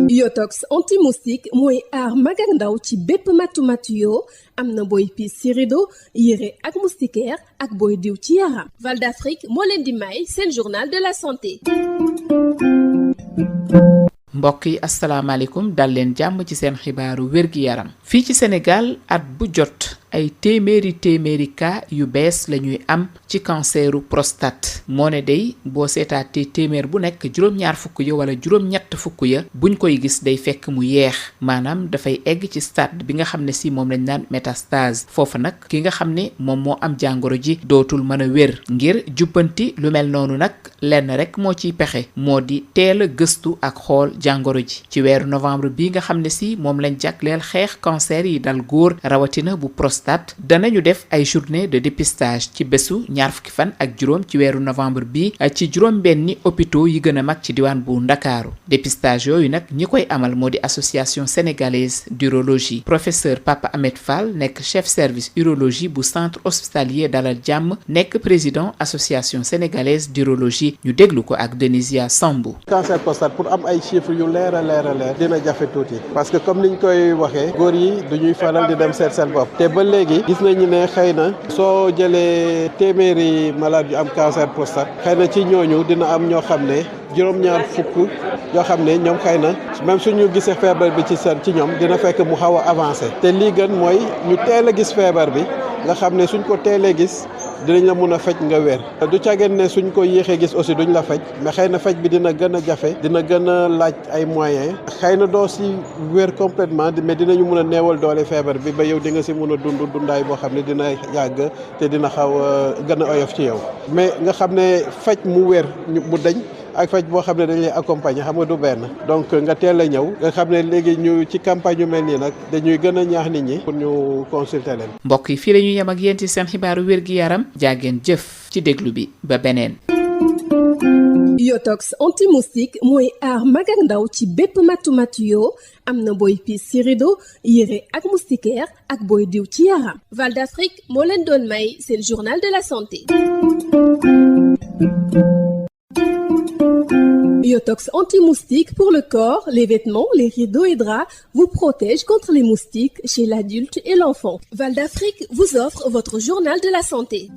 Yotox anti-moustique mooy aar mag ak ndaw ci bépp matu-matu yoo am na booy piis ci rido yére ak moustiquaire ak booy diw ci yaram. Val d'Afrique moo leen di may seen journal de la santé. mbokk yi asalaamaaleykum dal leen jàmm ci seen xibaaru wér-gi-yaram fii ci Sénégal at bu jot ay téeméeri cas yu bees la ñuy am ci canceru prostate moo ne day boo seetaatee téeméer bu nekk juróom-ñaar fukk ya wala juróom-ñett fukk ya buñ koy gis day fekk mu yeex maanaam dafay egg ci stade bi nga xam ne si moom lañ naan métastase foofu nag ki nga xam ne moom moo am jàngoro ji dootul mën a wér ngir jubbanti lu mel noonu nag lenn rek moo ciy pexe moo di teel a gëstu ak xool jàngoro ji ci weeru novembre bi nga xam ne si moom lañ jagleel xeex cancer yi dal góor rawatina bu prostate danañu def ay journée de dépistage ci bésu ñaar fukki fan ak juróom ci weeru novembre bi ci juróom benni hôpitaux yi gën a mag ci diwaan bu Ndakaaru dépistage yooyu nag ñi koy amal moo di association sénégalaise d'urologie professeur Papa Ahmed Fall nekk chef service urologie bu centre hospitalier Dalal Jàmm nekk président association sénégalaise d'urologie ñu déglu ko ak Denisia Sambou. cancer prostate pour am ay chiffres yu leer a leer dina jafe tuuti parce que comme niñ koy waxee góor yi duñuy faral di dem seet seen bopp te ba léegi gis nañu ne xëy na soo jëlee téeméeri malade yu am cancer prostate xëy na ci ñooñu dina am ñoo xam ne juróom-ñaar fukk yoo xam ne ñoom xëy na même suñu gisee feebar bi ci ñoom dina fekk mu xaw a avancé te lii gën mooy ñu teel a gis feebar bi nga xam ne suñ ko teelee gis dinañ la mun a faj nga wér du càggeen ne suñ ko yéexee gis aussi duñ la faj mais xëy na faj bi dina gën a jafe dina gën a laaj ay moyens xëy na doo si wér complètement mais dinañu mun a neewal doole feebar bi ba yow di nga si mun a dundaay boo xam ne dina yàgg te dina xaw a gën a oyof ci yow mais nga xam ne faj mu wér mu dañ ak faj boo xam ne dañ lay accompagner xam nga du benn donc nga teel a ñëw nga xam ne léegi ñu ci campagne yu mel nii nag dañuy gën a ñaax nit ñi pour ñu consulter leen. mbokk yi fii la ñuy yem ak yéen ci seen xibaaru wér-gi-yaram jaageen jëf ci déglu bi ba beneen. Yotox anti-moustique mooy aar mag ak ndaw ci bépp matu-matu yoo am na booy piis ci rido yére ak moustiquaire ak booy diw ci yaram. Val d'Afrique moo leen doon may seen journal de la santé. Yotox anti-moustique pour le corps, les vêtements, les rideaux et draps vous protège contre les moustiques chez l'adulte et l'enfant. Val d'Afrique vous offre votre journal de la santé.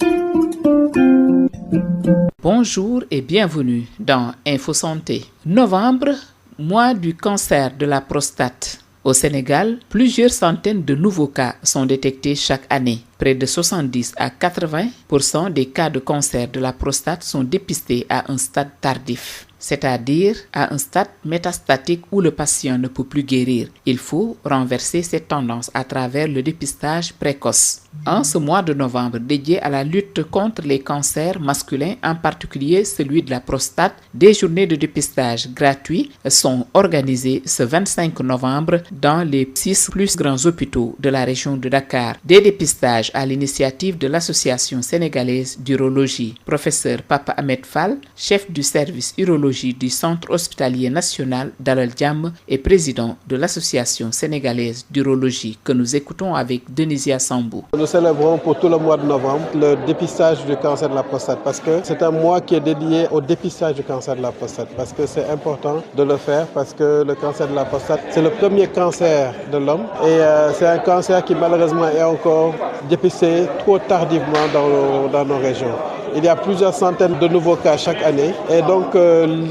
Bonjour et bienvenue dans Info Santé. Novembre, mois du cancer de la prostate. Au Sénégal, plusieurs centaines de nouveaux cas sont détectés chaque année. Près de 70 à 80% des cas de cancer de la prostate sont dépistés à un stade tardif, c'est-à-dire à un stade métastatique où le patient ne peut plus guérir. Il faut renverser cette tendance à travers le dépistage précoce. En ce mois de novembre dédié à la lutte contre les cancers masculins, en particulier celui de la prostate, des journées de dépistage gratuits sont organisées ce 25 novembre dans les 6 plus grands hôpitaux de la région de Dakar. Des dépistages à l'initiative de l'association sénégalaise d'urologie. Professeur Papa Ahmed Fall, chef du service urologie du centre hospitalier national Dalal Jàmm et président de l'association sénégalaise d'urologie que nous écoutons avec Denisia Sambou. Nous célébrons pour tout le mois de novembre le dépistage du cancer de la prostate parce que c'est un mois qui est dédié au dépistage du cancer de la prostate parce que c'est important de le faire parce que le cancer de la prostate c'est le premier cancer de l'homme et c'est un cancer qui malheureusement est encore dépisté trop tardivement dans nos régions. Il y a plusieurs centaines de nouveaux cas chaque année et donc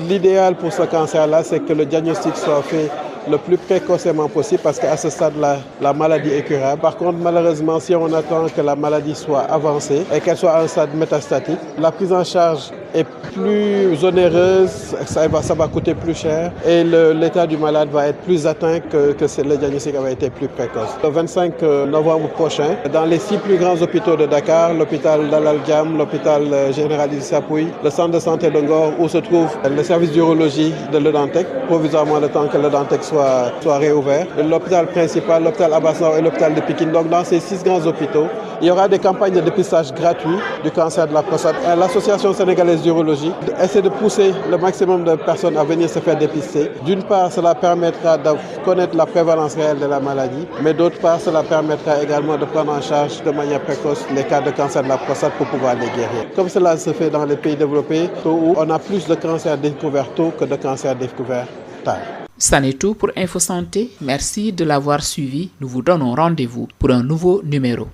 l'idéal pour ce cancer-là c'est que le diagnostic soit fait le plus précocement possible parce qu'à ce stade-là, la maladie est curable. Par contre, malheureusement, si on attend que la maladie soit avancée et qu'elle soit à un stade métastatique, la prise en charge est plus onéreuse, ça va coûter plus cher et l'état du malade va être plus atteint que le diagnostic avait été plus précoce. Le 25 novembre prochain, dans les 6 plus grands hôpitaux de Dakar, l'hôpital Dalal Jàmm, l'hôpital général Idrissa Pouye, le centre de santé de Ngor où se trouve le service d'urologie de Le Dantec, provisoirement le temps que Le Dantec soit réouvert, l'hôpital principal, l'hôpital Abass Ndao et l'hôpital de Pikine. Donc dans ces 6 grands hôpitaux, il y aura des campagnes de dépistage gratuits du cancer de la prostate. L'association sénégalaise d'urologie essaie de pousser le maximum de personnes à venir se faire dépister. D'une part, cela permettra de connaître la prévalence réelle de la maladie, mais d'autre part, cela permettra également de prendre en charge de manière précoce les cas de cancer de la prostate pour pouvoir les guérir. Comme cela se fait dans les pays développés, où on a plus de cancers découverts tôt que de cancers découverts tard. Ça n'est tout pour Info Santé. Merci de l'avoir suivi. Nous vous donnons rendez-vous pour un nouveau numéro.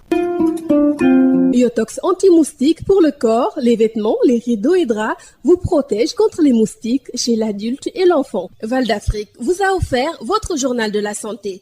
Yotox anti-moustique pour le corps, les vêtements, les rideaux et draps vous protège contre les moustiques chez l'adulte et l'enfant. Val d'Afrique vous a offert votre journal de la santé.